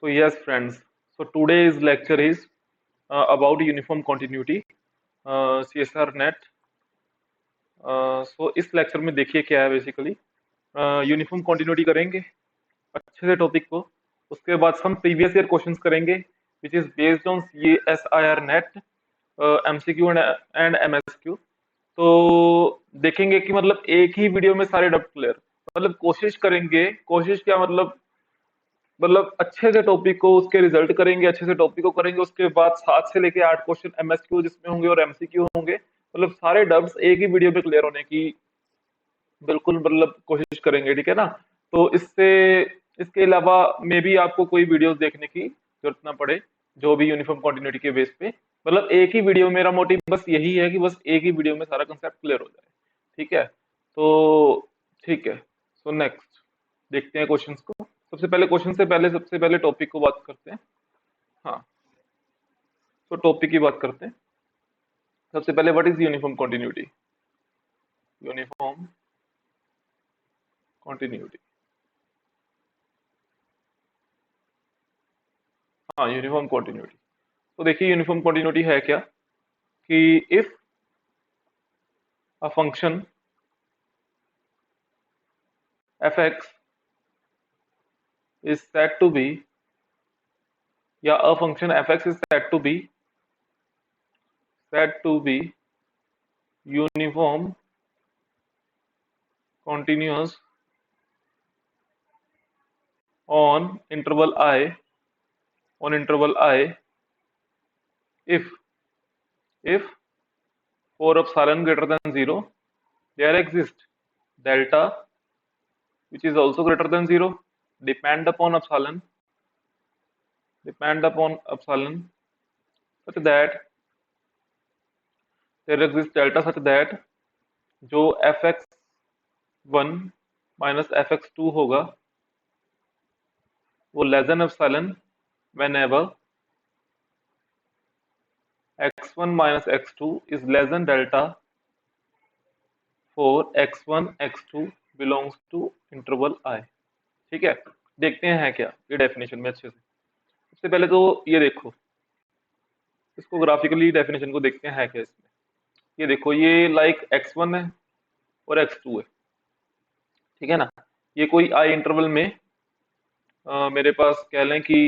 So yes, friends. So today's lecture is about uniform continuity, CSR net. So इस lecture में देखिए क्या है बेसिकली यूनिफॉर्म कंटिन्यूटी करेंगे अच्छे से टॉपिक को। उसके बाद हम प्रीवियस ईयर क्वेश्चंस करेंगे which is based on CSIR net, MCQ and MSQ। तो देखेंगे कि मतलब एक ही वीडियो में सारे डाउट क्लियर, मतलब कोशिश करेंगे, कोशिश क्या मतलब अच्छे से टॉपिक को उसके रिजल्ट करेंगे, अच्छे से टॉपिक को करेंगे। उसके बाद 7 से लेके 8 क्वेश्चन MSQ जिसमें होंगे और MCQ होंगे, मतलब सारे डाउट्स एक ही वीडियो में क्लियर होने की बिल्कुल मतलब कोशिश करेंगे, ठीक है ना। तो इससे इसके अलावा मे भी आपको कोई वीडियोस देखने की जरूरत ना पड़े, जो भी यूनिफॉर्म कंटिन्यूटी के बेस पे, मतलब एक ही वीडियो, मेरा मोटिव बस यही है कि बस एक ही वीडियो में सारा कंसेप्ट क्लियर हो जाए, ठीक है। तो ठीक है, सो नेक्स्ट देखते हैं क्वेश्चंस को। सबसे पहले क्वेश्चन से पहले सबसे पहले टॉपिक को बात करते हैं। हाँ, तो टॉपिक की बात करते हैं। सबसे पहले what is uniform continuity. Uniform continuity, हाँ यूनिफॉर्म कंटिन्यूटी। तो देखिए यूनिफॉर्म कंटिन्यूटी है क्या कि if a function fx is said to be, या a function fx is said to be uniform continuous on interval I if for epsilon greater than 0 there exists delta which is also greater than 0 depend upon epsilon such that there exists delta such that जो fx1 minus fx2 होगा वो less than epsilon whenever x1 minus x2 is less than delta for x1 x2 belongs to interval I। ठीक है, देखते हैं है क्या ये डेफिनेशन में अच्छे से। सबसे पहले तो ये देखो, इसको ग्राफिकली डेफिनेशन को देखते हैं है क्या इसमें। ये देखो, ये लाइक x1 है और x2 है, ठीक है ना। ये कोई I इंटरवल में मेरे पास कह लें कि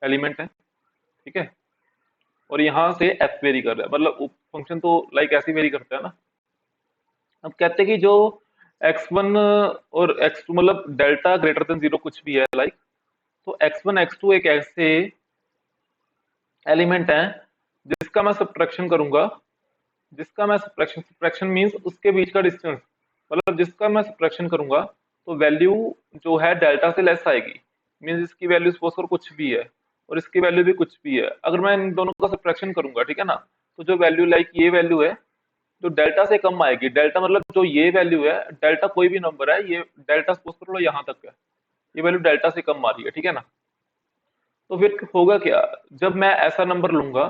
एलिमेंट है, ठीक है। और यहाँ से f वेरी कर रहा है, मतलब फंक्शन तो लाइक ऐसे वेरी करता है ना। अब कहते हैं कि जो x1 और x2 मतलब डेल्टा ग्रेटर देन 0 कुछ भी है लाइक, तो x1 x2 एक ऐसे एलिमेंट है जिसका मैं सब्ट्रैक्शन करूंगा, जिसका मैं सब्ट्रैक्शन मींस उसके बीच का डिस्टेंस, मतलब जिसका मैं सब्ट्रैक्शन करूंगा तो वैल्यू जो है डेल्टा से लेस आएगी। मींस इसकी वैल्यू सपोज कर कुछ भी है और इसकी वैल्यू भी कुछ भी है, अगर मैं इन दोनों का सब्ट्रैक्शन करूंगा, ठीक है ना, तो जो वैल्यू लाइक ये वैल्यू है जो डेल्टा से कम आएगी। डेल्टा मतलब जो ये वैल्यू है, डेल्टा कोई भी नंबर है, ये डेल्टा सपोज कर लो यहाँ तक है, ये वैल्यू डेल्टा से कम आ रही है, ठीक है ना। तो फिर होगा क्या, जब मैं ऐसा नंबर लूंगा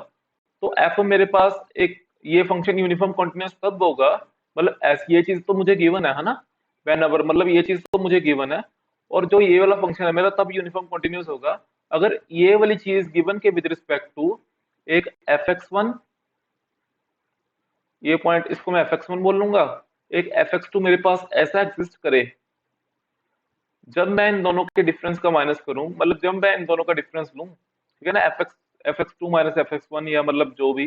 तो एफ मेरे पास एक ये फंक्शन यूनिफॉर्म कॉन्टिन्यूस तब होगा, मतलब ऐसी ये चीज तो मुझे गिवन है ना, वेन एवर मतलब ये चीज तो मुझे गिवन है, और जो ये वाला फंक्शन है मेरा तब यूनिफॉर्म कॉन्टिन्यूस होगा अगर ये वाली चीज गिवन के विद रिस्पेक्ट टू एक fx1, ये पॉइंट इसको मैं fx1 बोल लूंगा, एक fx2 मेरे पास ऐसा एग्जिस्ट करे जब मैं इन दोनों के डिफरेंस का माइनस करूं, मतलब जब मैं इन दोनों का डिफरेंस लूं, ठीक है ना, fx2 माइनस fx1 या मतलब जो भी,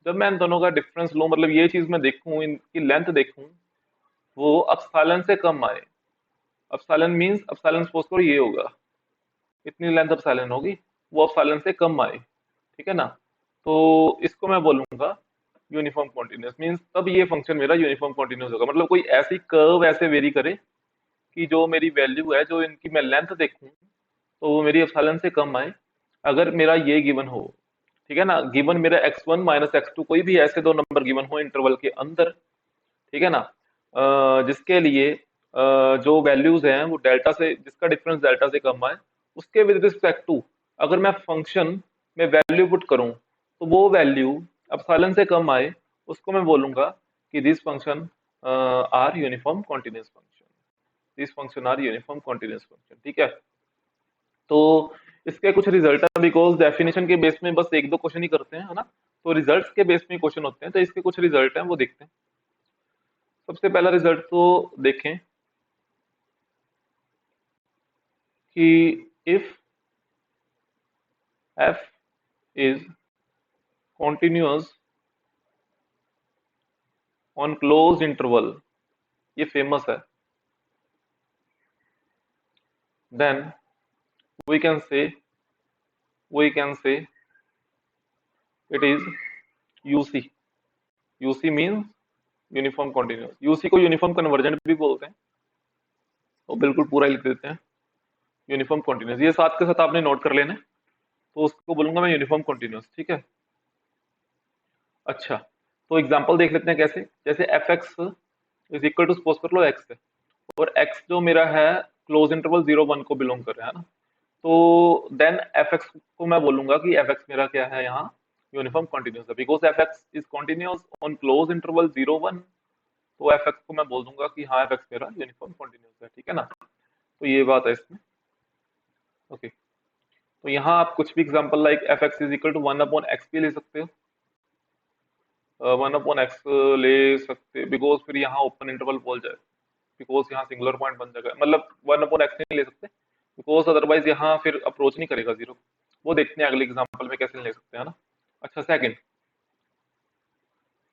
जब मैं इन दोनों का डिफरेंस लूं, मतलब ये चीज मैं देखूं, इनकी लेंथ देखूं, वो अपसालन से कम आए। अपसालन मींस अपसालन सपोज करो ये होगा, इतनी लेंथ अपसालन होगी, वो अपसालन से कम आए, ठीक है ना। तो इसको मैं बोलूंगा यूनिफॉर्म कॉन्टिन्यूस, मींस तब ये फंक्शन मेरा यूनिफॉर्म कॉन्टिन्यूस होगा, मतलब कोई ऐसी कर्व ऐसे वेरी करे कि जो मेरी वैल्यू है, जो इनकी मैं लेंथ देखूं तो वो मेरी एप्सिलॉन से कम आए, अगर मेरा ये गिवन हो, ठीक है ना, गिवन मेरा x1 माइनस x2 कोई भी ऐसे दो नंबर गिवन हो इंटरवल के अंदर, ठीक है ना, जिसके लिए जो वैल्यूज हैं वो डेल्टा से, जिसका डिफरेंस डेल्टा से कम आए, उसके विद रिस्पेक्ट टू अगर मैं फंक्शन में वैल्यू पुट करूं तो वो वैल्यू एप्सिलॉन से कम आए, उसको मैं बोलूंगा कि this function are uniform continuous function, this function are uniform continuous function, ठीक है। तो इसके कुछ रिजल्ट है, बिकॉज डेफिनेशन के बेस में बस एक दो क्वेश्चन ही करते हैं, है ना। तो रिजल्ट्स के बेस में क्वेश्चन होते हैं, तो इसके कुछ रिजल्ट हैं वो देखते हैं। सबसे पहला रिजल्ट तो देखें कि if F is continuous on close interval, ये फेमस है, then we can say we can say it is UC. UC means uniform continuous. UC को यूनिफॉर्म कन्वर्जेंट भी बोलते हैं, तो बिल्कुल पूरा ही लिख देते हैं यूनिफॉर्म कॉन्टिन्यूअस। ये साथ के साथ आपने नोट कर लेना है, तो उसको बोलूंगा मैं यूनिफॉर्म कॉन्टिन्यूअस, ठीक है। अच्छा, तो एग्जांपल देख लेते हैं कैसे। जैसे F x is equal to, suppose कर लो एक्स है, और एक्स जो मेरा है क्लोज इंटरवल 0 1 को बिलोंग कर रहा है ना, तो देन एफ एक्स को मैं बोलूंगा कि एफ एक्स मेरा क्या है यहाँ, यूनिफॉर्म कॉन्टिन्यूअस है, because f x is continuous on close interval 0 1। तो एफ एक्स को मैं बोल दूंगा कि हाँ एफ एक्स मेरा यूनिफॉर्म कॉन्टिन्यूअस है, ठीक है ना। तो ये बात है इसमें, ओके। तो यहाँ आप कुछ भी example like F x is equal to 1/x भी ले सकते हो, 1/x ले सकते, बिकॉज फिर यहाँ ओपन इंटरवल बोल जाए, बिकॉज यहाँ सिंगुलर पॉइंट बन जाएगा, मतलब 1/x नहीं ले सकते, बिकॉज अदरवाइज यहाँ फिर अप्रोच नहीं करेगा जीरो। वो देखते हैं अगले एग्जांपल में कैसे ले सकते हैं ना। अच्छा, सेकंड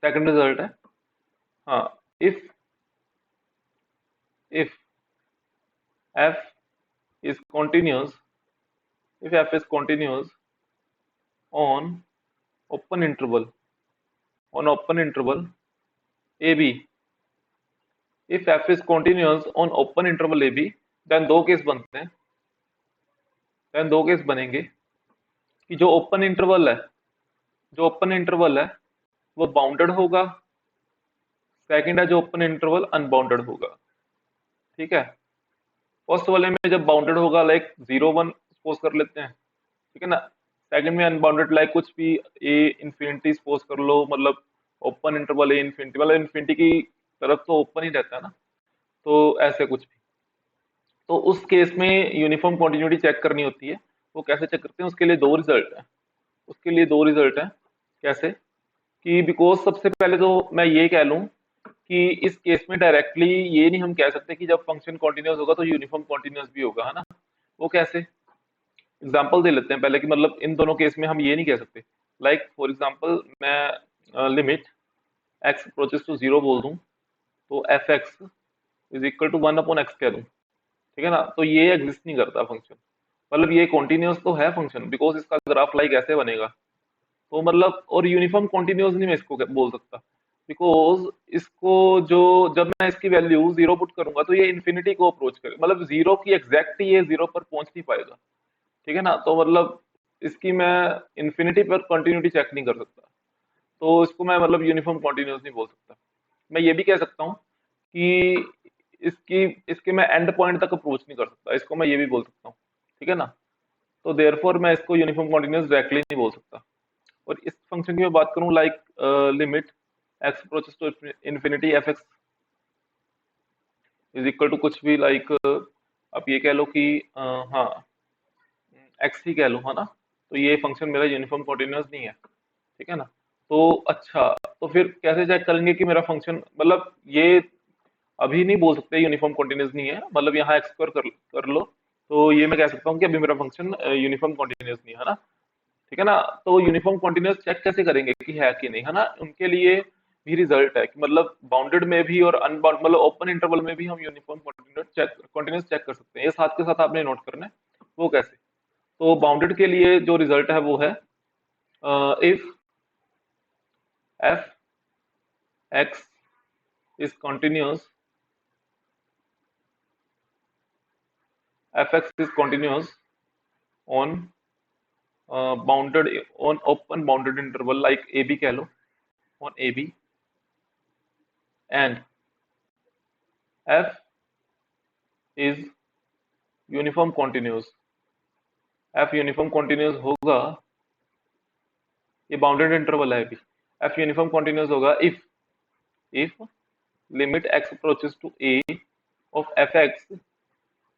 सेकंड रिजल्ट है, हाँ, if if F is continuous if F is continuous on open interval A B, if F is continuous on open interval A B, then दो केस बनते हैं, देन दो केस बनेंगे कि जो ओपन इंटरवल है वो बाउंडेड होगा, सेकंड है जो ओपन इंटरवल अनबाउंडेड होगा, ठीक है। फर्स्ट वाले में जब बाउंडेड होगा लाइक 0 1 सपोज कर लेते हैं, ठीक है ना। सेकंड में अनबाउंडेड लाइक कुछ भी ए इंफिनिटी सपोज कर लो, मतलब ओपन इंटरवल ए इंफिनिटी, मतलब इंफिनिटी की तरफ तो ओपन ही रहता है ना, तो ऐसे कुछ भी। तो उस केस में यूनिफॉर्म कंटिन्यूटी चेक करनी होती है। वो कैसे चेक करते हैं, उसके लिए दो रिजल्ट है, कैसे कि बिकॉज सबसे पहले तो मैं ये कह लूं कि इस केस में डायरेक्टली ये नहीं हम कह सकते कि जब फंक्शन कॉन्टिन्यूस होगा तो यूनिफॉर्म कॉन्टिन्यूस भी होगा, है ना। वो कैसे, एग्जांपल दे लेते हैं पहले कि मतलब इन दोनों केस में हम ये नहीं कह सकते। लाइक फॉर एग्जांपल मैं लिमिट एक्स अप्रोचेस टू 0 बोल दूं, तो F x is equal to 1/x कह दूं, ठीक है ना। तो ये एग्जिस्ट नहीं करता फंक्शन, मतलब ये कॉन्टिन्यूस तो है फंक्शन, बिकॉज इसका ग्राफ लाइक ऐसे बनेगा, तो मतलब और यूनिफॉर्म कॉन्टिन्यूस नहीं मैं इसको बोल सकता, बिकॉज इसको जो जब मैं इसकी वैल्यू 0 पुट करूंगा तो ये इन्फिनिटी को अप्रोच करे, मतलब 0 की एग्जैक्ट ये 0 पर पहुंच नहीं पाएगा, ठीक है ना। तो मतलब इसकी मैं इन्फिनिटी पर कंटिन्यूटी चेक नहीं कर सकता, तो इसको मैं मतलब यूनिफॉर्म कॉन्टिन्यूस नहीं बोल सकता। मैं ये भी कह सकता हूँ कि इसकी इसके मैं एंड पॉइंट तक अप्रोच नहीं कर सकता, इसको मैं ये भी बोल सकता हूँ, ठीक है ना। तो देयरफॉर मैं इसको यूनिफॉर्म कॉन्टिन्यूस डायरेक्टली नहीं बोल सकता। और इस फंक्शन की मैं बात करूं like limit x approaches to infinity F x is equal to कुछ भी लाइक आप ये कह लो कि हाँ एक्स ही कह लो, है ना। तो ये फंक्शन मेरा यूनिफॉर्म कॉन्टिन्यूस नहीं है, ठीक है ना। तो अच्छा, तो फिर कैसे चेक करेंगे कि मेरा फंक्शन, मतलब ये अभी नहीं बोल सकते यूनिफॉर्म कॉन्टिन्यूस नहीं है, मतलब यहाँ एक्स स्क्वायर कर लो, तो ये मैं कह सकता हूँ कि अभी मेरा फंक्शन यूनिफॉर्म कॉन्टिन्यूस नहीं है ना, ठीक है ना। तो यूनिफॉर्म कॉन्टिन्यूस चेक कैसे करेंगे कि है कि नहीं, है ना। उनके लिए भी रिजल्ट है कि मतलब बाउंडेड में भी और अनबाउंड, मतलब ओपन इंटरवल में भी हम यूनिफॉर्म कॉन्टिन्यूस चेक कर सकते हैं। ये साथ के साथ आपने नोट करना है। वो कैसे, तो बाउंडेड के लिए जो रिजल्ट है वो है if f x is continuous f x is continuous on bounded on open bounded interval like a b कह लो, on a B, and F is uniform continuous, f uniform continuous होगा, ये बाउंडेड इंटरवल है अभी, f uniform continuous होगा if limit x approaches to a of f x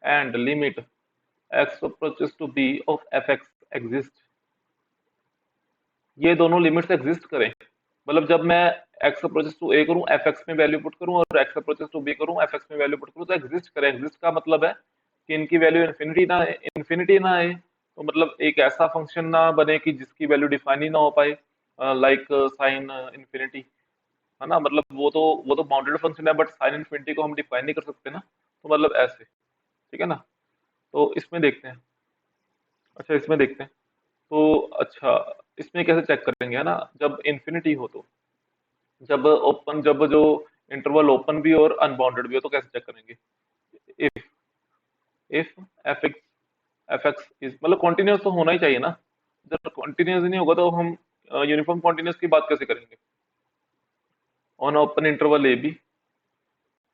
and limit x approaches to b of f x exist, ये दोनों limits exist करें, मतलब जब मैं x अप्रोचेस टू a करूं एफ एक्स में वैल्यू पुट करूं और x अप्रोचेस टू b करूं एफ एक्स में वैल्यू पुट करूं तो एग्जिस्ट करें। एग्जिस्ट का मतलब है कि इनकी वैल्यू इन्फिनिटी ना आए, तो मतलब एक ऐसा फंक्शन ना बने कि जिसकी वैल्यू डिफाइन ही ना हो पाए, लाइक साइन इन्फिनिटी, है ना, मतलब वो तो बाउंडेड फंक्शन है बट साइन इन्फिनिटी को हम डिफाइन नहीं कर सकते ना, तो मतलब ऐसे, ठीक है ना। तो इसमें देखते हैं, अच्छा इसमें देखते हैं, तो अच्छा इसमें कैसे चेक करेंगे, है ना, जब इन्फिनिटी हो तो, जब जो इंटरवल ओपन भी और अनबाउंडेड भी हो तो कैसे चेक करेंगे, if if f x is मतलब कॉन्टिन्यूस तो होना ही चाहिए ना, जब कॉन्टिन्यूस नहीं होगा तो हम यूनिफॉर्म कॉन्टिन्यूस की बात कैसे करेंगे, on open interval A B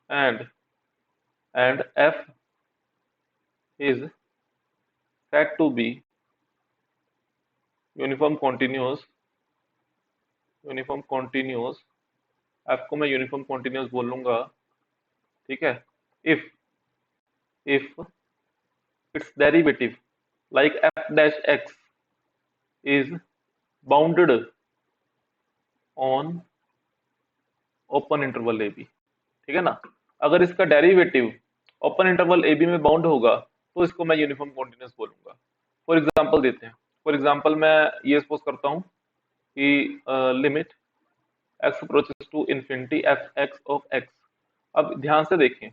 and F is set to be uniform continuous, uniform continuous, F को मैं यूनिफॉर्म कॉन्टिन्यूस बोल लूंगा, ठीक है, if if its derivative like f dash x is bounded on open interval ab, ठीक है ना, अगर इसका derivative open interval A B में बाउंड होगा तो इसको मैं यूनिफॉर्म कॉन्टिन्यूस बोलूंगा। फॉर एग्जांपल देते हैं, फॉर एग्जांपल मैं ये सपोज करता हूँ कि limit x approaches to infinity F X of X, अब ध्यान से देखें,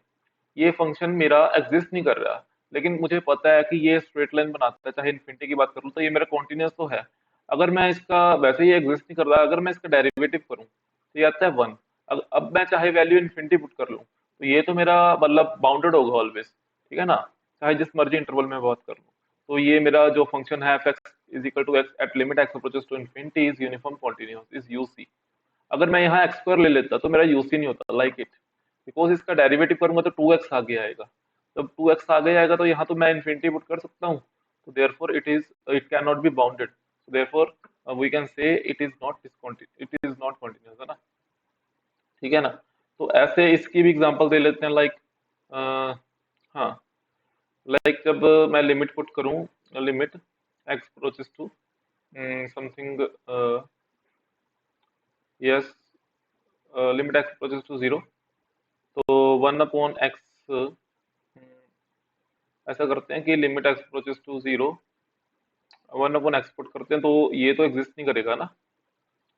ये फंक्शन मेरा एग्जिस्ट नहीं कर रहा, लेकिन मुझे पता है कि ये स्ट्रेट लाइन बनाता है, चाहे इन्फिनिटी की बात करूँ तो ये मेरा कॉन्टिन्यूस तो है। अगर मैं इसका वैसे ही एग्जिस्ट नहीं कर रहा, अगर मैं इसका डेरिवेटिव करूँ तो ये आता है 1। अब मैं चाहे वैल्यू इन्फिनिटी पुट कर लूँ तो ये तो मेरा मतलब बाउंडेड होगा ऑलवेज, ठीक है ना, चाहे जिस मर्जी इंटरवल में बात कर लूँ, तो ये मेरा जो फंक्शन है F x is equal to X at limit x approaches to infinity is uniform continuous is UC. अगर मैं यहाँ एक्स स्क्वायर ले लेता तो मेरा यूसी नहीं होता, लाइक इट, बिकॉज इसका डेरिवेटिव करूंगा तो 2x आगे आएगा, जब 2x आगे आएगा तो यहाँ तो मैं इन्फिनिटी पुट कर सकता हूँ, तो therefore it can not be bounded, so therefore we can say it is not continuous, है ना, ठीक है ना। तो ऐसे इसकी भी एग्जांपल दे लेते हैं, लाइक हाँ, लाइक जब मैं लिमिट पुट करूँ, limit x approaches to something, yes, limit x approaches to zero, तो 1/x, ऐसा करते हैं कि limit x approaches to zero 1/x put करते हैं, तो ये तो एग्जिस्ट नहीं करेगा ना,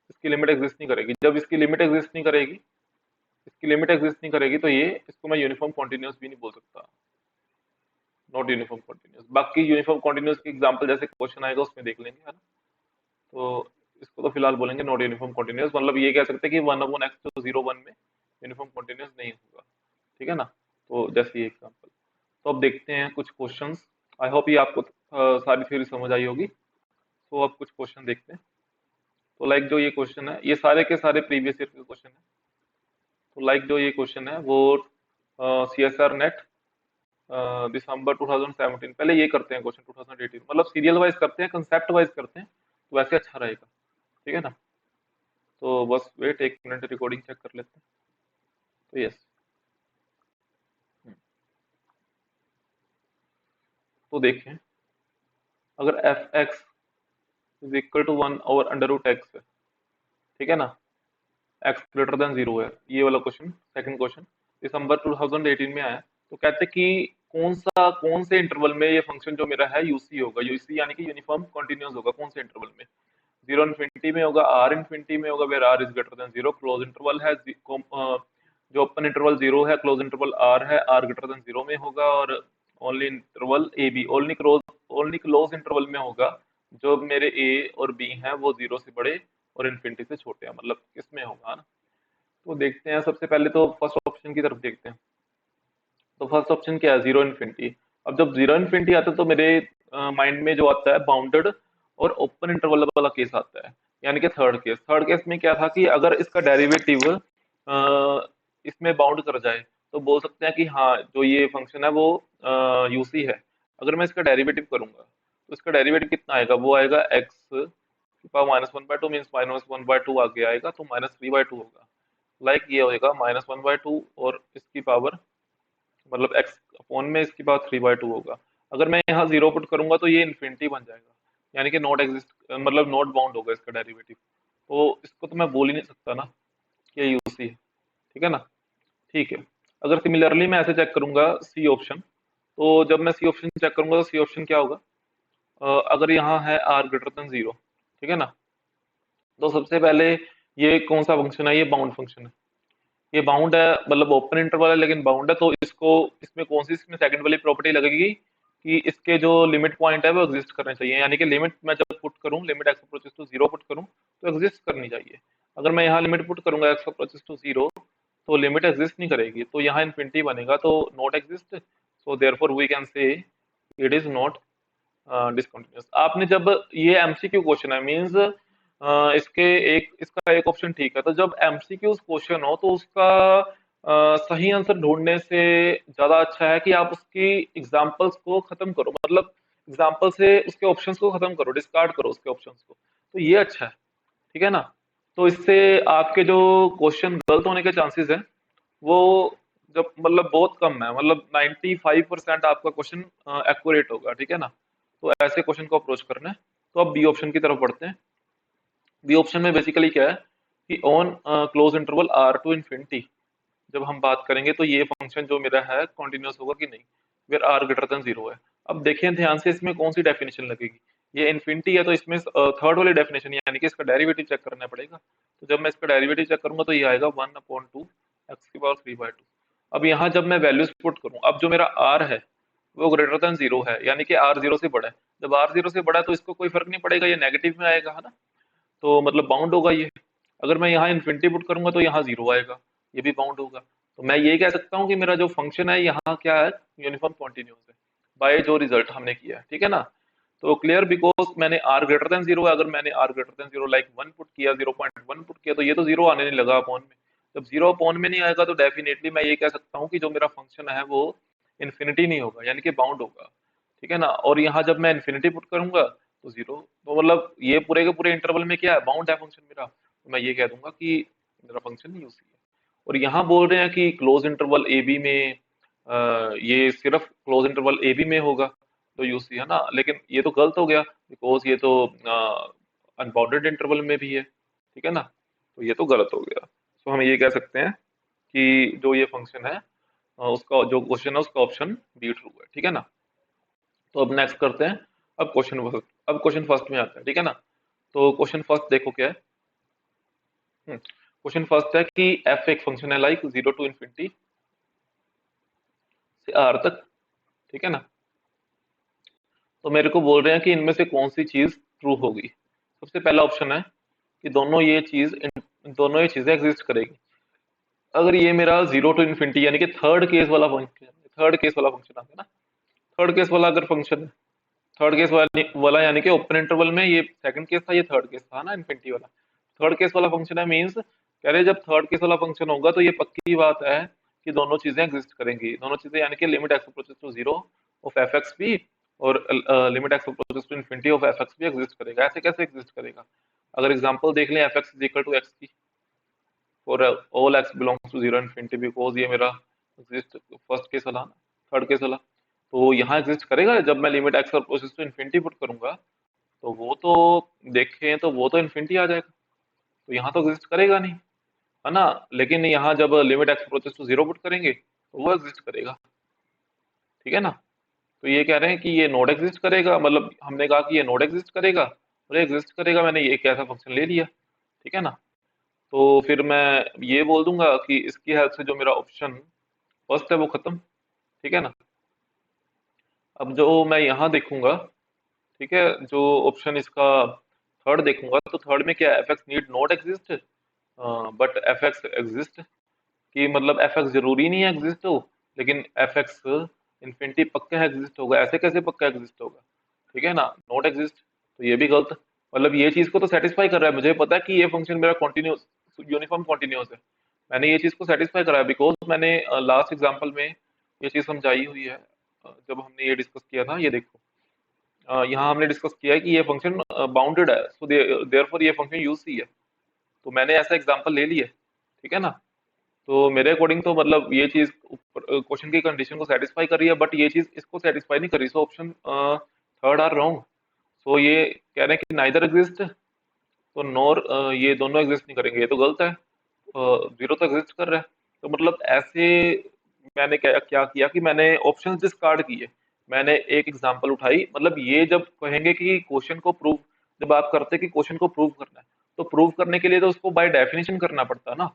इसकी लिमिट एग्जिस्ट नहीं करेगी, जब इसकी लिमिट एग्जिस्ट नहीं करेगी, इसकी लिमिट एग्जिस्ट नहीं करेगी तो ये इसको मैं यूनिफॉर्म कॉन्टिन्यूस भी नहीं बोल सकता, नॉट यूनिफॉर्म कॉन्टिन्यूस। बाकी यूनिफॉर्म कॉन्टिन्यूस की एग्जांपल जैसे क्वेश्चन आएगा उसमें देख लेंगे, है ना, तो इसको तो फिलहाल बोलेंगे नॉट यूनिफॉर्म कॉन्टिन्यूस, मतलब ये कह सकते हैं कि 1/x जो 0 1 में यूनिफॉर्म कॉन्टिन्यूस नहीं होगा, ठीक है ना, तो जैसे ये एग्जांपल। तो अब देखते हैं कुछ क्वेश्चंस, आई होप ये आपको सारी थ्योरी समझ आई होगी। तो अब कुछ क्वेश्चन देखते हैं, तो लाइक जो ये क्वेश्चन है ये सारे के सारे प्रीवियस ईयर के क्वेश्चन है, तो लाइक जो ये क्वेश्चन है वो सी एस आर नेट दिसंबर 2017, पहले ये करते हैं क्वेश्चन 2018, मतलब सीरियल वाइज करते हैं, कंसेप्ट वाइज करते हैं, तो वैसे अच्छा रहेगा, ठीक है ना। तो बस वेट 1 मिनट, रिकॉर्डिंग चेक कर लेते हैं, तो यस, तो देखें, अगर F x is equal to 1/√x है, ठीक है ना, एक्स ग्रेटर देन जीरो है, ये वाला क्वेश्चन, सेकंड क्वेश्चन दिसंबर 2018 में आया, तो कहते हैं कि कौन से इंटरवल में ये फंक्शन जो मेरा है यूसी होगा, यूसी यानी कि यूनिफॉर्म कॉन्टिन्यूस होगा, कौन से इंटरवल में, जीरो इन्फिनिटी में होगा, आर इन्फिनिटी में होगा, where R is greater than zero, close interval है, जो ओपन इंटरवल जीरो है, क्लोज इंटरवल आर है, आर ग्रेटर देन जीरो में होगा, और only interval A B, only close interval में होगा, जो मेरे ए और बी हैं वो जीरो से बड़े और इन्फिनिटी से छोटे हैं, मतलब किसमें होगा ना। तो देखते हैं, सबसे पहले तो फर्स्ट ऑप्शन की तरफ देखते हैं, तो फर्स्ट ऑप्शन क्या है, जीरो इन्फिनिटी। अब जब जीरो इन्फिनिटी आता है तो मेरे माइंड में जो आता है बाउंडेड और ओपन इंटरवल वाला केस आता है, यानी कि थर्ड केस में क्या था कि अगर इसका डेरिवेटिव इसमें बाउंड कर जाए तो बोल सकते हैं कि हाँ जो ये फंक्शन है वो यूसी है। अगर मैं इसका डेरिवेटिव करूंगा तो इसका डेरिवेटिव कितना आएगा, वो आएगा एक्स की पावर -1/2 मीन्स -1/2 आगे आएगा तो -3/2 होगा, लाइक ये होएगा -1/2 और इसकी पावर मतलब एक्स अपॉन में इसकी पावर 3/2 होगा। अगर मैं यहाँ जीरो पुट करूंगा तो ये इन्फिनिटी बन जाएगा, यानी कि नॉट एग्जिस्ट, मतलब नॉट बाउंड होगा इसका डेरिवेटिव। तो इसको तो मैं बोल ही नहीं सकता ना कि ये यूसी है। ठीक है ना। ठीक है। अगर सिमिलरली मैं ऐसे चेक करूंगा सी ऑप्शन, तो जब मैं सी ऑप्शन चेक करूंगा तो सी ऑप्शन क्या होगा? अगर यहाँ है आर ग्रेटर देन जीरो, ठीक है ना, तो सबसे पहले ये कौन सा फंक्शन है? ये बाउंड फंक्शन है। ये बाउंड है, मतलब ओपन इंटरवल है लेकिन बाउंड है, तो इसको, इसमें कौन सी इसमें सेकंड वाली प्रॉपर्टी लगेगी कि इसके जो लिमिट पॉइंट है वो एग्जिस्ट करने चाहिए, यानी कि लिमिट मैं जब पुट करूं, limit x approaches to zero put करूं तो एग्जिस्ट करनी चाहिए। अगर मैं यहाँ लिमिट पुट करूंगा एक्स अप्रोचेस टू जीरो, तो लिमिट एग्जिस्ट नहीं करेगी, तो यहाँ इन्फिनिटी बनेगा, तो not exist, so therefore we can say it is not discontinuous. आपने जब, ये एमसीक्यू क्वेश्चन है, मींस इसके एक, इसका एक ऑप्शन ठीक है, तो जब एमसीक्यू क्वेश्चन हो तो उसका सही आंसर ढूंढने से ज्यादा अच्छा है कि आप उसकी एग्जांपल्स को खत्म करो, मतलब एग्जांपल से उसके ऑप्शंस को खत्म करो, डिस्कार्ड करो उसके ऑप्शंस को, तो ये अच्छा है। ठीक है ना। तो इससे आपके जो क्वेश्चन गलत होने के चांसेस हैं वो, जब मतलब बहुत कम है, मतलब 95% आपका क्वेश्चन एक्यूरेट होगा। ठीक है ना। तो ऐसे क्वेश्चन को अप्रोच करना है। तो अब बी ऑप्शन की तरफ बढ़ते हैं। बी ऑप्शन में बेसिकली क्या है कि on close interval R to infinity, जब हम बात करेंगे तो ये फंक्शन जो मेरा है कॉन्टिन्यूस होगा कि नहीं, where R greater than zero है। अब देखें ध्यान से, इसमें कौन सी डेफिनेशन लगेगी? ये इन्फिनिटी है तो इसमें थर्ड वाली डेफिनेशन, यानी कि इसका डेरिवेटिव चेक करना पड़ेगा। तो जब मैं इसका डेरिवेटिव चेक करूंगा तो ये आएगा 1/2 एक्स की पावर 3/2। अब यहाँ जब मैं वैल्यूज पुट करूँ, अब जो मेरा आर है वो ग्रेटर देन जीरो है, यानी कि आर जीरो से बड़ा है। जब आर जीरो से बड़ा है तो इसको कोई फर्क नहीं पड़ेगा, ये नेगेटिव में आएगा, है ना, तो मतलब बाउंड होगा ये। अगर मैं यहाँ इन्फिनिटी पुट करूंगा तो यहाँ जीरो आएगा, ये भी बाउंड होगा। तो मैं ये कह सकता हूँ कि मेरा जो फंक्शन है यहाँ क्या है, यूनिफॉर्म कॉन्टिन्यूस है, बाय जो रिजल्ट हमने किया है। ठीक है ना। तो क्लियर, बिकॉज मैंने आर ग्रेटर देन जीरो, अगर मैंने R greater than zero like 1 put किया, 0.1 पुट किया, तो ये तो जीरो आने नहीं लगा अपॉन में। जब जीरो अपॉन में नहीं आएगा तो डेफिनेटली मैं ये कह सकता हूँ कि जो मेरा फंक्शन है वो इन्फिनिटी नहीं होगा, यानी कि बाउंड होगा। ठीक है ना। और यहाँ जब मैं इन्फिनिटी पुट करूंगा तो जीरो, तो मतलब ये पूरे के पूरे इंटरवल में क्या है, बाउंड है फंक्शन मेरा, तो मैं ये कह दूंगा कि मेरा फंक्शन यूसी है। और यहाँ बोल रहे हैं कि क्लोज इंटरवल ए बी में, ये सिर्फ क्लोज इंटरवल ए बी में होगा तो यूसी है ना, लेकिन ये तो गलत हो गया, बिकॉज ये तो अनबाउंडेड इंटरवल में भी है। ठीक है ना। तो ये तो गलत हो गया। तो हम ये कह सकते हैं कि जो ये फंक्शन है, उसका जो क्वेश्चन है उसका ऑप्शन बी ट्रू है। ठीक है ना। तो अब नेक्स्ट करते हैं। अब क्वेश्चन फर्स्ट में आता है। ठीक है ना। तो क्वेश्चन फर्स्ट देखो क्या है। क्वेश्चन फर्स्ट है कि एफ एक फंक्शन है लाइक जीरो टू इन्फिनिटी से आर तक। ठीक है ना। तो मेरे को बोल रहे हैं कि इनमें से कौन सी चीज ट्रू होगी। सबसे पहला ऑप्शन है कि दोनों ये चीजें एग्जिस्ट करेगी। अगर ये मेरा जीरो टू इन्फिनिटी, यानी कि थर्ड केस वाला फंक्शन, थर्ड केस वाला फंक्शन आता है ना, थर्ड केस वाला अगर फंक्शन है, थर्ड केस वाला यानी कि ओपन इंटरवल में ये सेकंड केस था, ये थर्ड केस था ना इन्फिनिटी वाला, थर्ड केस वाला फंक्शन है, मींस कह रहे जब थर्ड केस वाला फंक्शन होगा तो ये पक्की बात है कि दोनों चीजें एग्जिस्ट करेंगी। दोनों चीजें यानी कि limit x approaches to zero of f x भी, और limit x approaches to infinity of f x भी एग्जिस्ट करेगा। ऐसे कैसे एग्जिस्ट करेगा? अगर एग्जांपल देख लें, f x is equal to x की for all x belongs to zero infinity, because ये मेरा एग्जिस्ट फर्स्ट केस वाला ना, थर्ड केस वाला, तो यहाँ एग्जिस्ट करेगा। जब मैं limit x approaches to infinity put करूंगा तो वो तो, देखें तो वो तो इन्फिनिटी आ जाएगा, तो यहाँ तो एग्जिस्ट करेगा नहीं, है ना। लेकिन यहाँ जब limit x approaches to zero put करेंगे तो वो एग्जिस्ट करेगा। ठीक है ना। तो ये कह रहे हैं कि ये नोड एग्जिस्ट करेगा, मतलब हमने कहा कि ये नोड एग्जिस्ट करेगा और एग्जिस्ट करेगा, मैंने ये एक ऐसा फंक्शन ले लिया। ठीक है ना। तो फिर मैं ये बोल दूंगा कि इसकी हेल्प से जो मेरा ऑप्शन फर्स्ट है वो खत्म। ठीक है ना। अब जो मैं यहाँ देखूंगा, ठीक है, जो ऑप्शन इसका थर्ड देखूंगा, तो थर्ड में क्या है, F x need not exist but F x exist, कि मतलब एफ एक्स जरूरी नहीं है एग्जिस्ट हो, लेकिन एफ एक्स इन्फिनिटी पक्का एग्जिस्ट होगा। ऐसे कैसे पक्का एग्जिस्ट होगा? ठीक है ना, नॉट एग्जिस्ट, तो ये भी गलत। मतलब ये चीज को तो सेटिस्फाई कर रहा है, मुझे पता है कि ये फंक्शन मेरा कॉन्टिन्यूस, यूनिफॉर्म कॉन्टिन्यूस है, मैंने ये चीज को सेटिस्फाई करा है, बिकॉज मैंने लास्ट एग्जाम्पल में ये चीज समझाई हुई है। जब हमने ये डिस्कस किया था, ये देखो, यहाँ हमने डिस्कस किया है कि ये फंक्शन बाउंडेड है, सो देयरफॉर ये फंक्शन यूसी है, तो मैंने ऐसा एग्जांपल ले लिया। ठीक है ना। तो मेरे अकॉर्डिंग तो मतलब ये चीज क्वेश्चन की कंडीशन को सेटिस्फाई कर रही है, बट ये चीज इसको सेटिस्फाई नहीं कर रही। So option third are wrong. So ये कह रहे हैं कि नाइदर एग्जिस्ट, तो नॉर ये दोनों एग्जिस्ट नहीं करेंगे, ये तो गलत है। जीरो तो एग्जिस्ट कर रहा है। तो मतलब ऐसे मैंने क्या क्या किया कि मैंने ऑप्शंस डिस्कार्ड किए। मैंने एक एग्जांपल उठाई, मतलब ये जब कहेंगे कि क्वेश्चन को प्रूव, जब आप करते कि क्वेश्चन को प्रूव करना है, तो प्रूव करने के लिए तो उसको बाय डेफिनेशन करना पड़ता है ना।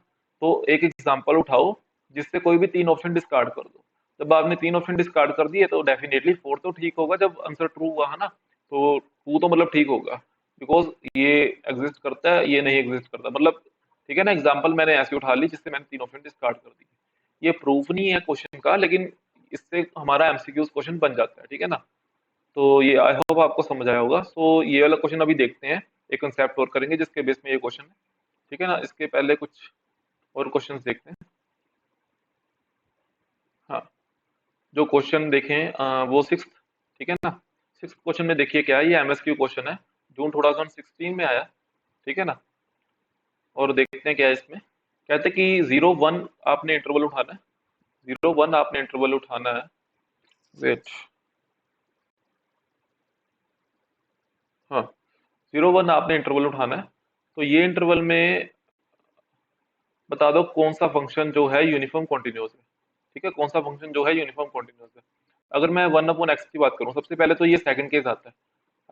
तो एक एग्जांपल उठाओ जिससे कोई भी तीन ऑप्शन डिस्कार्ड कर दो। जब आपने तीन ऑप्शन डिस्कार्ड कर दिए तो डेफिनेटली फोर तो ठीक होगा जब आंसर ट्रू हुआ है ना। तो टू तो मतलब ठीक होगा, बिकॉज ये एग्जिस्ट करता है, ये नहीं एग्जिस्ट करता, मतलब ठीक है ना। एग्जांपल मैंने ऐसे उठा ली जिससे मैंने तीन ऑप्शन डिस्कार्ड कर दिए। ये प्रूफ नहीं है क्वेश्चन का, लेकिन इससे हमारा एमसीक्यूज क्वेश्चन बन जाता है, ठीक है ना। तो ये आई होप आपको समझ आया होगा। सो ये वाला क्वेश्चन अभी देखते हैं, एक कंसेप्ट और करेंगे जिसके बेस में ये क्वेश्चन है, ठीक है ना। इसके पहले कुछ और क्वेश्चंस देखते हैं। हाँ, जो क्वेश्चन देखें वो सिक्स, ठीक है ना। सिक्स क्वेश्चन में देखिए क्या है, ये एमएसक्यू क्वेश्चन है, जून 2016 में आया, ठीक है ना। और देखते हैं क्या है इसमें। कहते हैं कि जीरो वन आपने इंटरवल उठाना है, जीरो वन आपने इंटरवल उठाना है। वेट, हाँ, जीरो वन आपने इंटरवल उठाना है। तो ये इंटरवल में बता दो कौन सा फंक्शन जो है यूनिफॉर्म कॉन्टिन्यूअस है, ठीक है, कौन सा फंक्शन जो है यूनिफॉर्म कॉन्टिन्यूअस है। अगर मैं वन अपॉन एक्स की बात करूं, सबसे पहले तो ये सेकंड केस आता है।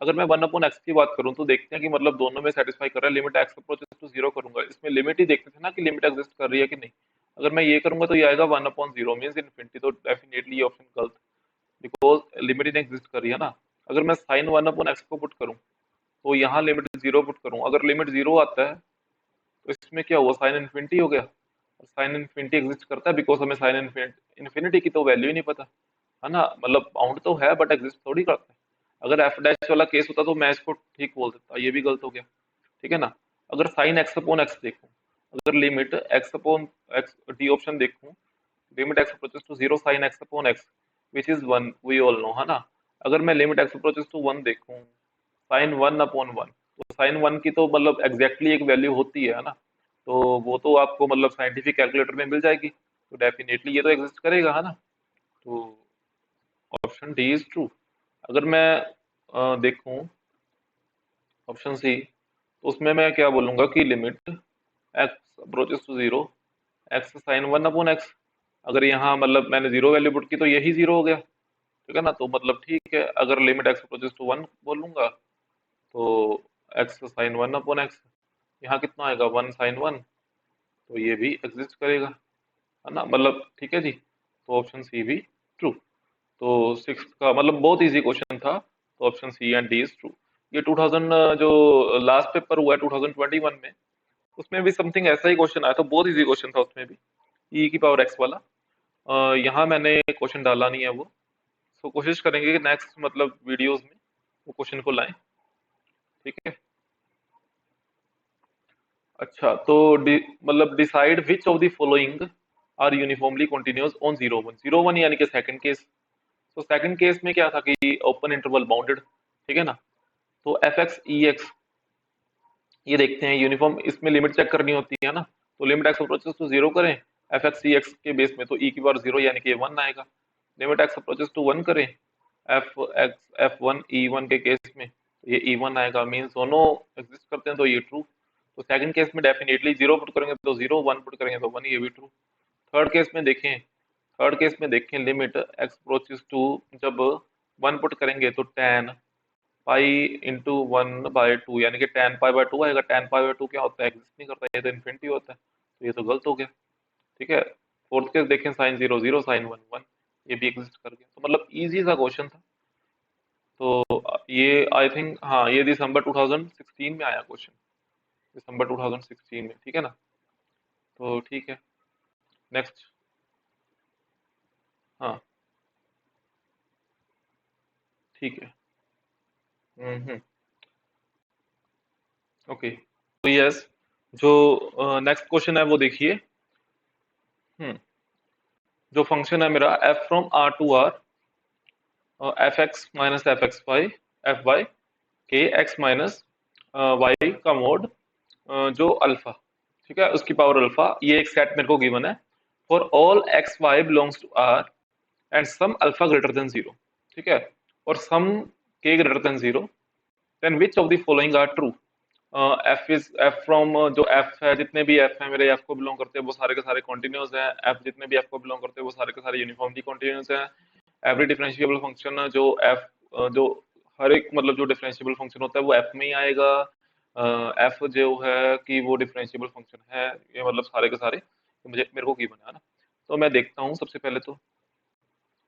अगर मैं वन अपॉन एक्स की बात करूं तो देखते हैं कि मतलब दोनों में सेटिस्फाई कर रहा है। Limit x approaches to zero करूंगा, इसमें लिमिट ही देखते थे ना कि लिमिट एग्जिस्ट कर रही है कि नहीं। अगर मैं ये करूंगा तो ये आएगा one upon zero means infinity, तो डेफिनेटली ये ऑप्शन गलत, बिकॉज लिमिट ही नहीं एग्जिस्ट कर रही है ना। अगर मैं साइन वन अपॉन एक्स को पुट करूं तो यहाँ लिमिट जीरो पुट करूं, अगर लिमिट जीरो आता है तो इसमें क्या हुआ, साइन इन्फिनिटी हो गया। और साइन इन्फिनिटी एग्जिस्ट करता है बिकॉज हमें साइन इन्फिनिटी की तो वैल्यू ही नहीं पता, है ना। मतलब बाउंड तो है बट एग्जिस्ट थोड़ी करता है। अगर एफ डैश वाला केस होता तो मैं इसको ठीक बोल देता, ये भी गलत हो गया, ठीक है ना। अगर साइन एक्स अपॉन एक्स देखूं, अगर limit x upon x, D option देखूं, limit x approaches to zero sine x upon x which is one, we all know, है ना। अगर मैं limit x approaches to one देखूं, साइन वन अपॉन वन, तो sine one की तो मतलब एग्जैक्टली एक वैल्यू होती है ना। तो वो तो आपको मतलब साइंटिफिक कैलकुलेटर में मिल जाएगी, तो डेफिनेटली ये तो एग्जिस्ट करेगा, है ना। तो ऑप्शन डी इज ट्रू। अगर मैं देखूं ऑप्शन सी, तो उसमें मैं क्या बोलूंगा कि limit x approaches to zero X sine one upon X, अगर यहाँ मतलब मैंने जीरो वैल्यू पुट की तो यही जीरो हो गया, ठीक है ना। तो मतलब ठीक है, अगर limit x approaches to one बोलूंगा तो X sine one upon X, यहाँ कितना आएगा वन साइन वन, तो ये भी एग्जिस्ट करेगा, है ना। मतलब ठीक है जी, तो ऑप्शन सी भी ट्रू। तो सिक्स का मतलब बहुत इजी क्वेश्चन था, तो option C and D is true. ये 2000 जो लास्ट पेपर हुआ है 2021 में, उसमें भी समथिंग ऐसा ही क्वेश्चन आया था, बहुत इजी क्वेश्चन था उसमें भी, ई की पावर एक्स वाला। यहाँ मैंने क्वेश्चन डाला नहीं है वो। सो कोशिश करेंगे कि नेक्स्ट मतलब वीडियोस में वो क्वेश्चन को लाएं, ठीक है। अच्छा, तो मतलब decide which of the following are uniformly continuous on zero one, zero one यानी कि सेकंड केस। तो सेकंड केस में क्या था कि ओपन इंटरवल बाउंडेड, ठीक है ना। तो एफ एक्स ई एक्स, ये देखते हैं यूनिफॉर्म, इसमें लिमिट चेक करनी होती है ना। तो limit x approaches to zero करें एफ एक्स ई एक्स के बेस में, तो ई की पावर जीरो यानी कि वन आएगा। Limit x approaches to one करें F x f one e one के केस में, तो ये ई वन आएगा, मीन्स दोनों एग्जिस्ट करते हैं, तो ये ट्रू। तो सेकंड केस में डेफिनेटली जीरो पुट करेंगे तो जीरो, वन पुट करेंगे तो वन, ये भी ट्रू। थर्ड केस में देखें, थर्ड केस में देखें लिमिट एक्स अप्रोचेस टू, जब वन पुट करेंगे तो ten pi into one by two, यानी कि टेन पाई बाय टू आएगा। टेन पाई बाय टू क्या होता है, एग्जिस्ट नहीं करता, ये तो इन्फिनिटी होता है, तो ये तो गलत हो गया, ठीक है। फोर्थ केस देखें sine zero zero sine one one, ये भी एग्जिस्ट कर गया। तो मतलब इजी सा क्वेश्चन था। तो ये आई थिंक हाँ, ये दिसंबर 2016 में आया क्वेश्चन, दिसंबर 2016 में, ठीक है ना। तो ठीक है, नेक्स्ट। हाँ, ठीक है। Hmm, okay. तो यस, जो नेक्स्ट क्वेश्चन है वो देखिए। हम्म, जो फंक्शन है मेरा F from R to R, F x minus F X Y F Y के एक्स माइनस वाई का मोड जो अल्फा, ठीक है, उसकी पावर अल्फा, ये एक सेट मेरे को गिवन है। For all x Y belongs to R and some alpha greater than zero, ठीक है, और some K greater than zero, then which of the following are true. F is F from जो F है, जितने भी F है मेरे F को बिलोंग करते हैं वो सारे के सारे कॉन्टिन्यूस हैं, एफ जितने भी एफ को बिलोंग करते हैं वो सारे के सारे यूनिफॉर्मली कॉन्टिन्यूस हैं। एवरी डिफरेंशिएबल फंक्शन जो एफ जो हर एक मतलब जो डिफरेंशिएबल फंक्शन होता है वो एफ में ही आएगा। एफ जो है कि वो डिफरेंशिएबल फंक्शन है, ये मतलब सारे के सारे तो मुझे मेरे को की बना है ना। तो मैं देखता हूँ सबसे पहले तो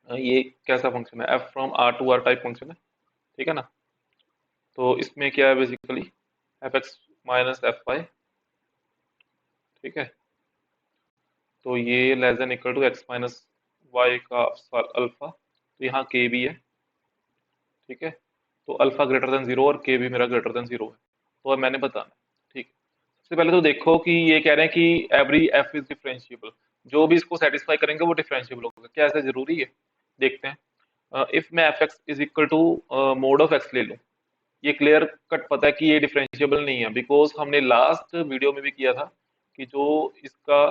ये कैसा फंक्शन है, F from R to R type function है, ठीक है ना। तो इसमें क्या है basically F x minus F Y, ठीक है। तो ये less than equal to x minus Y का अल्फा, तो यहाँ के भी है, ठीक है। तो अल्फा ग्रेटर देन जीरो और के भी मेरा ग्रेटर देन जीरो है, तो अब मैंने बताना है, ठीक है। सबसे पहले तो देखो कि ये कह रहे हैं कि एवरी एफ इज डिफरेंशिएबल, जो भी इसको सेटिस्फाई करेंगे वो डिफरेंशिएबल होगा, क्या ऐसा जरूरी है? देखते हैं। इफ मैं f x is equal to mod of x ले लूँ, ये क्लियर कट पता है कि ये डिफरेंशिएबल नहीं है, बिकॉज हमने लास्ट वीडियो में भी किया था कि जो इसका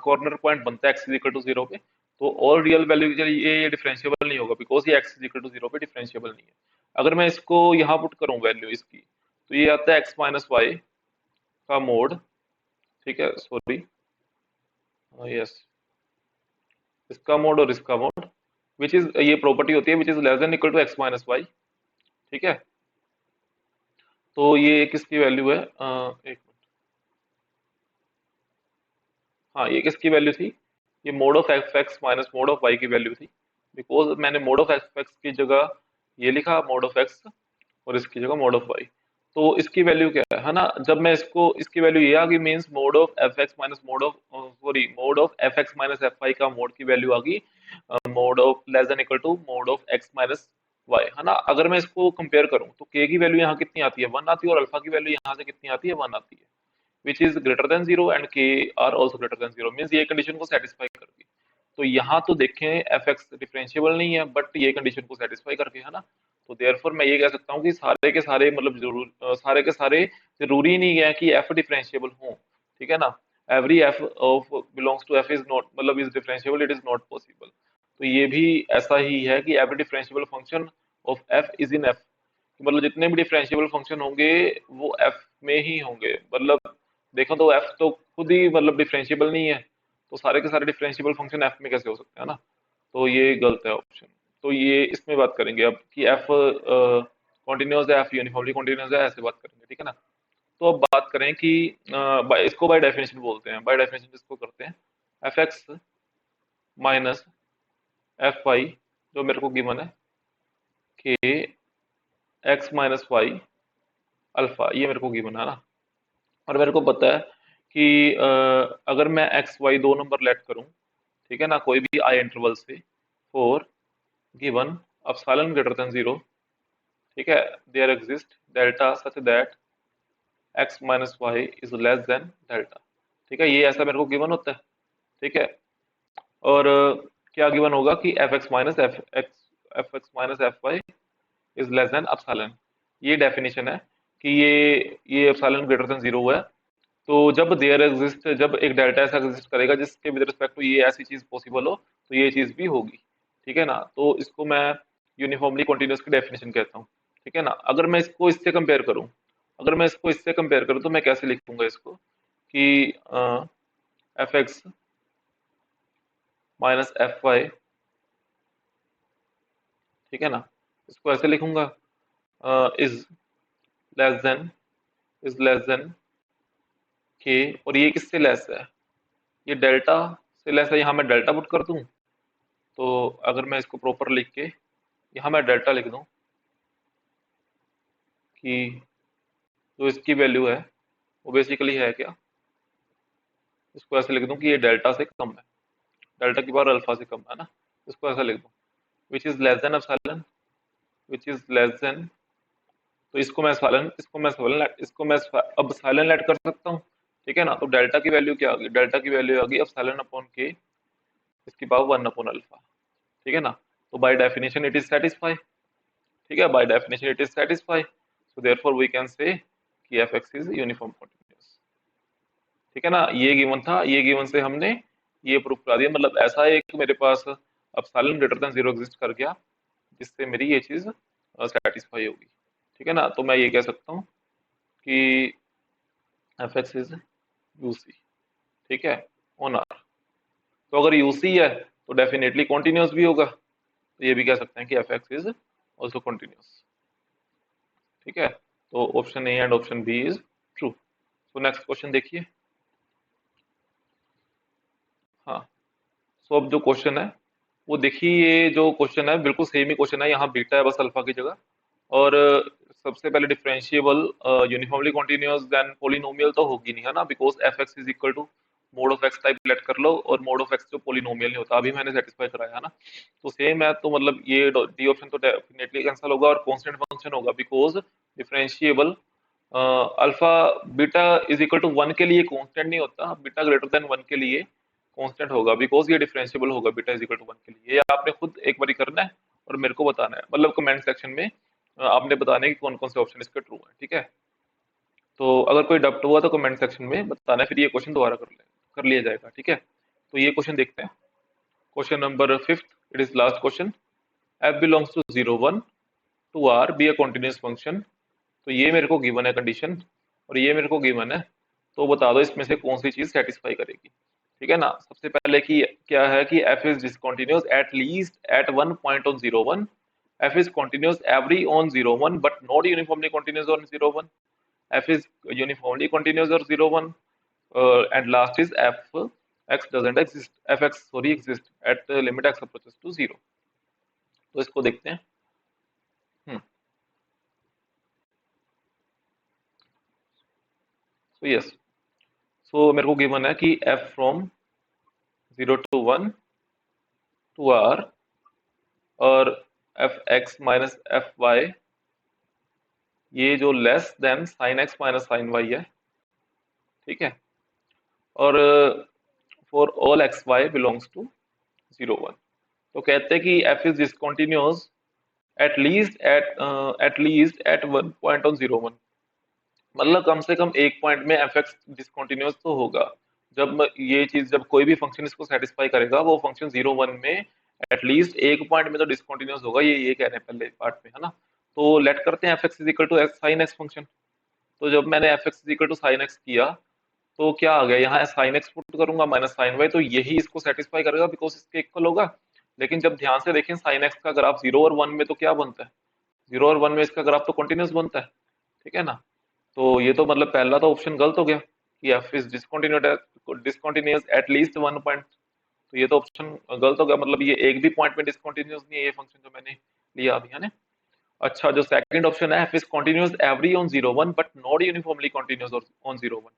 कॉर्नर पॉइंट बनता है x is equal to zero पे, तो ऑल रियल वैल्यू के लिए ये डिफरेंशिएबल नहीं होगा, बिकॉज ये x is equal to zero पे डिफरेंशिएबल नहीं है। अगर मैं इसको यहाँ पुट करूँ वैल्यू इसकी, तो ये आता है एक्स माइनस वाई का मोड, ठीक है, सॉरी, यस, इसका मोड और इसका मोड, विच इज ये प्रॉपर्टी होती है which is less than equal to x minus y, ठीक है। तो ये किसकी वैल्यू है, एक मिनट, हाँ ये किसकी वैल्यू थी, ये mod of f x minus mod of y की वैल्यू थी, बिकॉज मैंने मोड ऑफ एफ एक्स की जगह ये लिखा मोड ऑफ एक्स और इसकी जगह मोड ऑफ वाई। तो इसकी वैल्यू क्या है ना, जब मैं इसको इसकी वैल्यू ये आ गई means mod of f x minus mod of sorry mod of f x minus F y का मोड की वैल्यू आ गई mod of less than equal to mod of x minus y, है ना। अगर मैं इसको कंपेयर करूं तो के की वैल्यू यहाँ कितनी आती है, वन आती है, और अल्फा की वैल्यू यहाँ से कितनी आती है, वन आती है, which is greater than zero and k are also greater than zero, means ये कंडीशन को सेटिस्फाई करती है। तो यहाँ तो देखें एफ एक्स डिफरेंशिएबल नहीं है बट ये कंडीशन को सेटिस्फाई करके, है ना। तो देयरफॉर मैं ये कह सकता हूँ कि सारे के सारे मतलब सारे के सारे जरूरी नहीं है कि एफ डिफरेंशिएबल हो, ठीक है ना। Every f of belongs to F is not मतलब is differentiable, it is not possible. तो ये भी ऐसा ही है कि every differentiable function of f is in F, मतलब जितने भी डिफरेंशिएबल फंक्शन होंगे वो एफ में ही होंगे, मतलब देखो तो एफ तो खुद ही मतलब डिफरेंशिएबल नहीं है, तो सारे के सारे डिफरेंशिएबल फंक्शन एफ में कैसे हो सकते हैं ना। तो ये गलत है ऑप्शन। तो ये इसमें बात करेंगे अब कि एफ कॉन्टिन्यूस है, एफ यूनिफॉर्मली कॉन्टिन्यूस है, ऐसे बात करेंगे, ठीक है ना। तो अब बात करें कि इसको बाय डेफिनेशन बोलते हैं, बाय डेफिनेशन इसको करते हैं f x minus F y, जो मेरे को गिवन है कि एक्स माइनस वाई अल्फा, ये मेरे को गिवन है ना। और मेरे को पता है कि अगर मैं एक्स वाई दो नंबर लेट करूं, ठीक है ना, कोई भी आई इंटरवल से for given epsilon greater than zero, ठीक है, there exist delta such that x minus y is less than delta, ठीक है, ये ऐसा मेरे को गिवन होता है, ठीक है। और क्या गिवन होगा कि f x minus F y is less than epsilon, ये डेफिनेशन है कि ये एप्सिलॉन ग्रेटर देन जीरो है। तो जब देयर एग्जिस्ट, जब एक डेल्टा ऐसा एग्जिस्ट करेगा जिसके विद रिस्पेक्ट टू ये ऐसी चीज पॉसिबल हो, तो ये चीज भी होगी, ठीक है ना। तो इसको मैं यूनिफॉर्मली कॉन्टिन्यूस की डेफिनेशन कहता हूँ, ठीक है ना। अगर मैं इसको इससे कंपेयर करूँ, अगर मैं इसको इससे कंपेयर करूँ तो मैं कैसे लिखूंगा इसको कि f x minus F Y, ठीक है ना, इसको ऐसे लिखूंगा is less than is less than k, और ये किससे लेस है, ये डेल्टा से लेस है, यहाँ मैं डेल्टा पुट कर दूं। तो अगर मैं इसको प्रॉपर लिख के यहाँ मैं डेल्टा लिख दूं कि जो इसकी वैल्यू है वो बेसिकली है क्या, इसको ऐसे लिख दूं कि ये डेल्टा से कम है, डेल्टा की पावर अल्फा से कम है ना, इसको ऐसा लिख दूं विच is less than epsilon, which is less then, तो इसको मैं अब साइलेंट लेट कर सकता हूँ, ठीक है ना। तो डेल्टा की वैल्यू क्या आ गई, डेल्टा की वैल्यू आ गई एप्सिलॉन अपॉन के इसकी पावर वन अपॉन अल्फा, ठीक है ना। तो by definition it is satisfy, ठीक है, by definition it is satisfy, so therefore we can say कि f x is uniform continuous, ठीक है ना। ये गिवन था, ये गिवन से हमने ये प्रूफ करा दिया, मतलब ऐसा एक मेरे पास एप्सिलॉन ग्रेटर देन 0 एग्जिस्ट कर गया जिससे मेरी ये चीज सेटिस्फाई होगी। ठीक है ना, तो मैं ये कह सकता हूँ कि एफ एक्स इज यूसी। ठीक है, ऑन आर। तो अगर यूसी है तो डेफिनेटली कॉन्टिन्यूस भी होगा, तो ये भी कह सकते हैं कि f x is also continuous. ठीक है, तो option A and option B is true. तो नेक्स्ट क्वेश्चन देखिए। हाँ, सो अब जो क्वेश्चन है वो देखिए, ये जो क्वेश्चन है बिल्कुल सेम ही क्वेश्चन है, यहाँ बीटा है बस अल्फा की जगह। और सबसे पहले differentiable uniformly continuous then polynomial तो होगी नहीं, है ना, because f x is equal to mod of x type let कर लो, और मोड ऑफ एक्स जो पॉलिनोमियल नहीं होता, अभी मैंने सेटिस्फाई कराया है ना। तो सेम है, तो मतलब ये डी ऑप्शन तो डेफिनेटली कैंसिल होगा, और कांस्टेंट फंक्शन होगा because differentiable alpha beta is equal to 1 के लिए कांस्टेंट नहीं होता, बीटा ग्रेटर देन 1 के लिए कांस्टेंट होगा, बिकॉज ये डिफरेंशिएबल होगा बीटा इज इक्वल टू 1 के लिए। ये आपने खुद एक बारी करना है और मेरे को बताना है, मतलब कमेंट सेक्शन में आपने बताना है कि कौन कौन से ऑप्शन इसके ट्रू है। ठीक है, तो अगर कोई डाउट हुआ तो कमेंट सेक्शन में बताना है, फिर ये क्वेश्चन दोबारा कर लिया जाएगा। ठीक है, तो ये क्वेश्चन देखते हैं। Question number 5th, it is last question. F belongs to 0 1 to R be a continuous function. तो ये मेरे को गिवन है कंडीशन, और ये मेरे को गिवन है, तो बता दो इसमें से कौन सी चीज सेटिस्फाई करेगी। ठीक है ना, सबसे पहले की क्या है कि f is discontinuous at least at one point on 0 1। F is continuous every on 0 1 but not uniformly continuous on 0 1। F is uniformly continuous और 0 1। And last is f x doesn't exist, f x sorry exist at limit x approaches to 0। तो इसको देखते हैं। हम्म, so yes, सो मेरे को given है कि f from 0 to 1 to r और f x minus F y, ये जो less than sine x minus sine y है। ठीक है, और for all x Y belongs to 0 1। तो कहते हैं कि f is discontinuous at least at one point on 0 1। मतलब कम से कम एक पॉइंट में एफ एक्स डिसकंटिन्यूअस तो होगा। ये चीज जब कोई भी फंक्शन इसको सेटिस्फाई करेगा, वो फंक्शन 0 1 में एटलीस्ट एक पॉइंट में तो डिसकंटिन्यूअस होगा, ये कह रहे हैं पहले पार्ट में, है ना। तो लेट करते हैं f x is equal to x sine x function. तो जब मैंने f x is equal to sine x किया, तो क्या आ गया, यहाँ साइन एक्स पुट करूंगा माइनस साइन वाई, तो यही इसको सेटिस्फाई करेगा बिकॉज इसके इक्वल होगा। लेकिन जब ध्यान से देखें साइन एक्स का ग्राफ 0 और 1 में तो क्या बनता है, 0 और 1 में इसका ग्राफ तो कंटिन्यूस बनता है। ठीक है ना, तो ये तो मतलब पहला तो ऑप्शन गलत हो गया कि f is discontinuous at least one point. तो ये तो ऑप्शन गलत हो गया, मतलब ये एक भी पॉइंट में डिसकंटिन्यूअस नहीं है ये फंक्शन जो मैंने लिया अभी, है ना। अच्छा, जो सेकंड ऑप्शन है F is continuous every on 0 1 but not uniformly continuous on 0 1।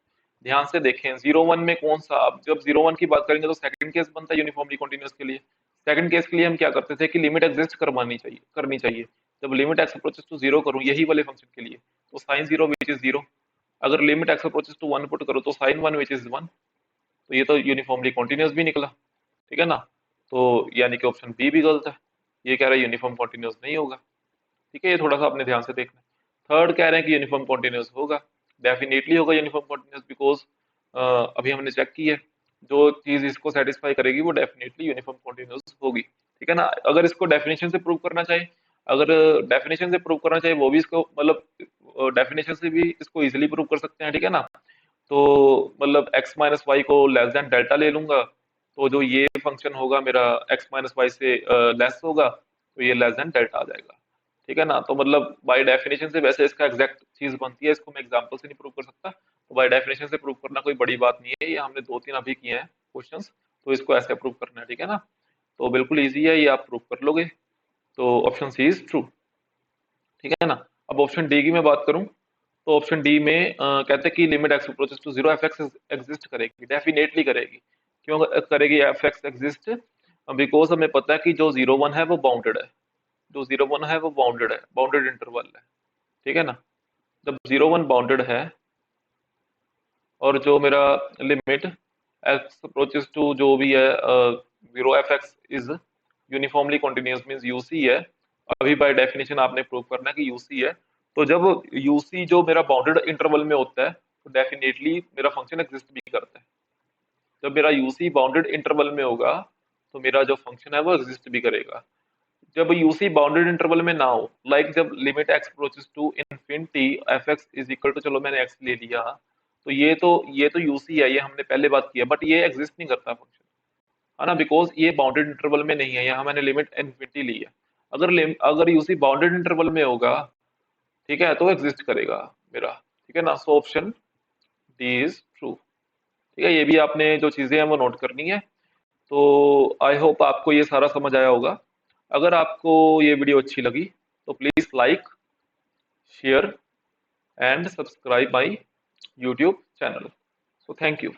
ध्यान से देखें 0 1 में कौन सा, अब जब 0 1 की बात करेंगे तो सेकंड केस बनता है यूनिफॉर्मली कॉन्टिन्यूस के लिए। सेकंड केस के लिए हम क्या करते थे कि लिमिट एग्जिस्ट करनी चाहिए। जब लिमिट एक्स अप्रोचेस टू 0 करूं यही वाले फंक्शन के लिए, तो साइन 0 विच इज 0, अगर limit x approaches to 1 put करो तो साइन 1 विच इज 1। तो ये तो यूनिफॉर्मली कॉन्टिन्यूस भी निकला। ठीक है ना, तो यानी कि ऑप्शन बी भी गलत है, ये कह रहा है यूनिफॉर्म कॉन्टिन्यूस नहीं होगा। ठीक है, ये थोड़ा सा अपने ध्यान से देखना। थर्ड कह रहे हैं कि यूनिफॉर्म कॉन्टिन्यूस होगा, डेफिनेटली होगा यूनिफॉर्म कॉन्टिन्यूस, बिकॉज अभी हमने चेक की है, जो चीज इसको सेटिस्फाई करेगी वो डेफिनेटली यूनिफॉर्म कॉन्टिन्यूस होगी। ठीक है ना, अगर इसको डेफिनेशन से प्रूव करना चाहे, अगर डेफिनेशन से प्रूव करना चाहिए वो भी इसको मतलब डेफिनेशन से भी इसको इजीली प्रूव कर सकते हैं। ठीक है ना, तो मतलब x माइनस वाई को लेस देन डेल्टा ले लूंगा, तो जो ये फंक्शन होगा मेरा x माइनस वाई से लेस होगा, तो ये लेस देन डेल्टा आ जाएगा। ठीक है ना, तो मतलब बाय डेफिनेशन से वैसे इसका एग्जैक्ट चीज बनती है, इसको मैं एग्जांपल से नहीं प्रूव कर सकता, तो बाय डेफिनेशन से प्रूव करना कोई बड़ी बात नहीं है, ये हमने दो तीन अभी किए हैं क्वेश्चंस, तो इसको ऐसे प्रूव करना है। ठीक है ना, तो बिल्कुल इजी है, ये आप प्रूव कर लोगे। तो ऑप्शन सी इज ट्रू। ठीक है ना, अब ऑप्शन डी की मैं बात करूं, तो ऑप्शन डी में कहते हैं कि limit x approaches to 0 f x exist करेगी, डेफिनेटली करेगी। क्यों करेगी एफ एक्स एग्जिस्ट, बिकॉज हमें पता है कि जो 0 1 है वो बाउंडेड है, जो 0 1 है वो बाउंडेड है, बाउंडेड इंटरवल है। ठीक है ना, जब 0 1 बाउंडेड है और जो मेरा लिमिट एक्स अप्रोचेस टू जो भी है 0 f x is uniformly continuous means UC है, अभी बाय डेफिनेशन आपने प्रूव करना है कि यूसी है। तो जब यूसी जो मेरा बाउंडेड इंटरवल में होता है, तो डेफिनेटली मेरा फंक्शन एग्जिस्ट भी करता है। जब मेरा यूसी बाउंडेड इंटरवल में होगा तो मेरा जो फंक्शन है वो एग्जिस्ट भी करेगा। जब यूसी बाउंडेड इंटरवल में ना हो, लाइक जब limit x approaches to infinity F x is equal to, चलो मैंने एक्स ले लिया, तो ये तो यूसी है, ये हमने पहले बात किया, बट ये एग्जिस्ट नहीं करता फंक्शन, है ना, बिकॉज ये बाउंडेड इंटरवल में नहीं है, यहाँ मैंने लिमिट इन्फिनिटी ली है। अगर यूसी बाउंडेड इंटरवल में होगा, ठीक है, तो एग्जिस्ट करेगा मेरा, ठीक है ना। So option D is true. ठीक है, ये भी आपने जो चीजें हैं वो नोट करनी है। तो आई होप आपको ये सारा समझ आया होगा। अगर आपको ये वीडियो अच्छी लगी तो please like, share and subscribe my YouTube channel. So thank you.